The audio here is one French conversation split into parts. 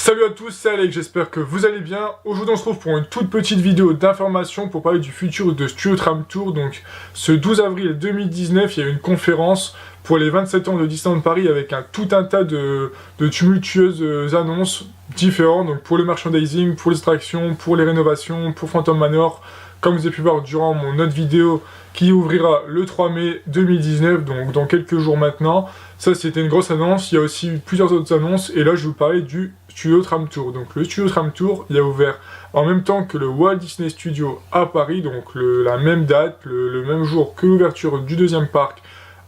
Salut à tous, c'est Alex, j'espère que vous allez bien. Aujourd'hui on se retrouve pour une toute petite vidéo d'information pour parler du futur de Studio Tram Tour. Donc ce 12 avril 2019, il y a eu une conférence pour les 27 ans de Disneyland Paris avec tout un tas de tumultueuses annonces différentes. Donc pour le merchandising, pour les attractions, pour les rénovations, pour Phantom Manor. Comme vous avez pu voir durant mon autre vidéo qui ouvrira le 3 mai 2019, donc dans quelques jours maintenant. Ça c'était une grosse annonce, il y a aussi eu plusieurs autres annonces et là je vais vous parler du Studio Tram Tour. Donc le Studio Tram Tour, il a ouvert en même temps que le Walt Disney Studio à Paris, donc la même date, le même jour que l'ouverture du deuxième parc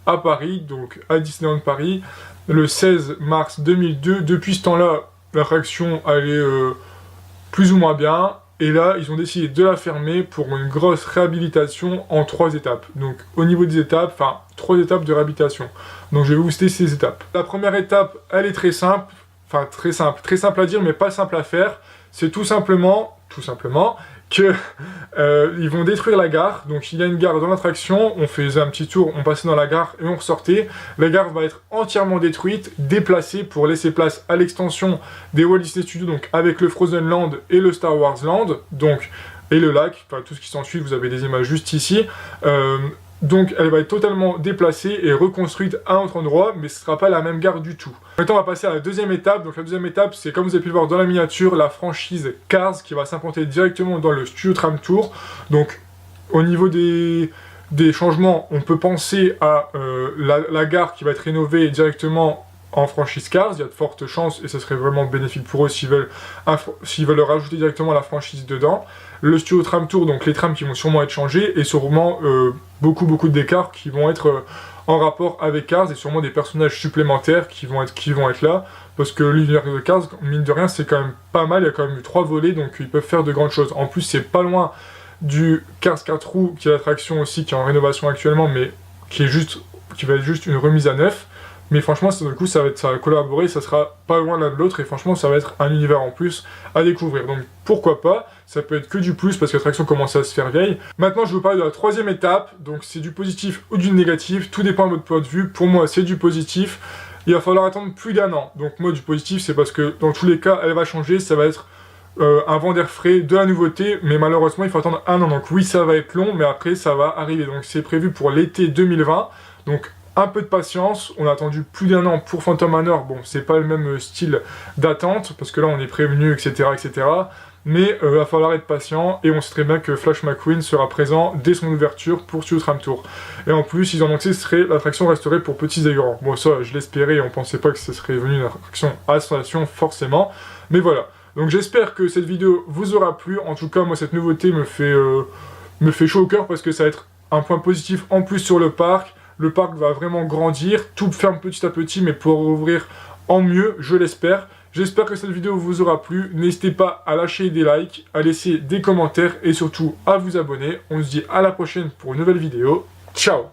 à Paris, donc à Disneyland Paris, le 16 mars 2002. Depuis ce temps-là, l'attraction allait plus ou moins bien. Et là, ils ont décidé de la fermer pour une grosse réhabilitation en 3 étapes. Donc, au niveau des étapes, 3 étapes de réhabilitation. Donc, je vais vous citer ces étapes. La première étape, elle est très simple. Très simple à dire, mais pas simple à faire. C'est tout simplement que ils vont détruire la gare. Donc il y a une gare dans l'attraction, on faisait un petit tour, on passait dans la gare et on ressortait. La gare va être entièrement détruite, déplacée pour laisser place à l'extension des Walt Disney Studios, donc avec le Frozen Land et le Star Wars Land, donc et le lac, tout ce qui s'ensuit, vous avez des images juste ici. Donc elle va être totalement déplacée et reconstruite à un autre endroit, mais ce ne sera pas la même gare du tout. Maintenant on va passer à la deuxième étape. Donc la deuxième étape, c'est comme vous avez pu le voir dans la miniature, la franchise Cars qui va s'implanter directement dans le Studio Tram Tour. Donc au niveau des changements, on peut penser à la gare qui va être rénovée directement en franchise Cars. Il y a de fortes chances et ce serait vraiment bénéfique pour eux s'ils veulent rajouter directement la franchise dedans. Le Studio Tram Tour, donc les trams qui vont sûrement être changés et sûrement beaucoup de décors qui vont être en rapport avec Cars et sûrement des personnages supplémentaires qui vont être là, parce que l'univers de Cars, mine de rien, c'est quand même pas mal. Il y a quand même eu 3 volets, donc ils peuvent faire de grandes choses. En plus, c'est pas loin du Cars 4 roues, qui est l'attraction aussi qui est en rénovation actuellement, mais qui va être juste une remise à neuf. Mais franchement, du coup, ça va collaborer, ça sera pas loin l'un de l'autre, et franchement, ça va être un univers en plus à découvrir. Donc, pourquoi pas, ça peut être que du plus, parce que l'attraction commence à se faire vieille. Maintenant, je vais vous parler de la troisième étape, donc c'est du positif ou du négatif, tout dépend de votre point de vue. Pour moi, c'est du positif. Il va falloir attendre plus d'1 an. Donc, moi, du positif, c'est parce que, dans tous les cas, elle va changer, ça va être un vent d'air frais, de la nouveauté, mais malheureusement, il faut attendre 1 an. Donc oui, ça va être long, mais après, ça va arriver. Donc, c'est prévu pour l'été 2020. Donc, un peu de patience, on a attendu plus d'1 an pour Phantom Manor, bon c'est pas le même style d'attente, parce que là on est prévenu, etc. Mais il va falloir être patient, et on sait très bien que Flash McQueen sera présent dès son ouverture pour Studio Tram Tour. Et en plus, ils ont annoncé que l'attraction resterait pour petits et grands. Bon ça, je l'espérais, on pensait pas que ce serait venu une attraction à station forcément, mais voilà. Donc j'espère que cette vidéo vous aura plu, en tout cas moi cette nouveauté me fait chaud au cœur, parce que ça va être un point positif en plus sur le parc. Le parc va vraiment grandir, tout ferme petit à petit, mais pour rouvrir en mieux, je l'espère. J'espère que cette vidéo vous aura plu. N'hésitez pas à lâcher des likes, à laisser des commentaires et surtout à vous abonner. On se dit à la prochaine pour une nouvelle vidéo. Ciao!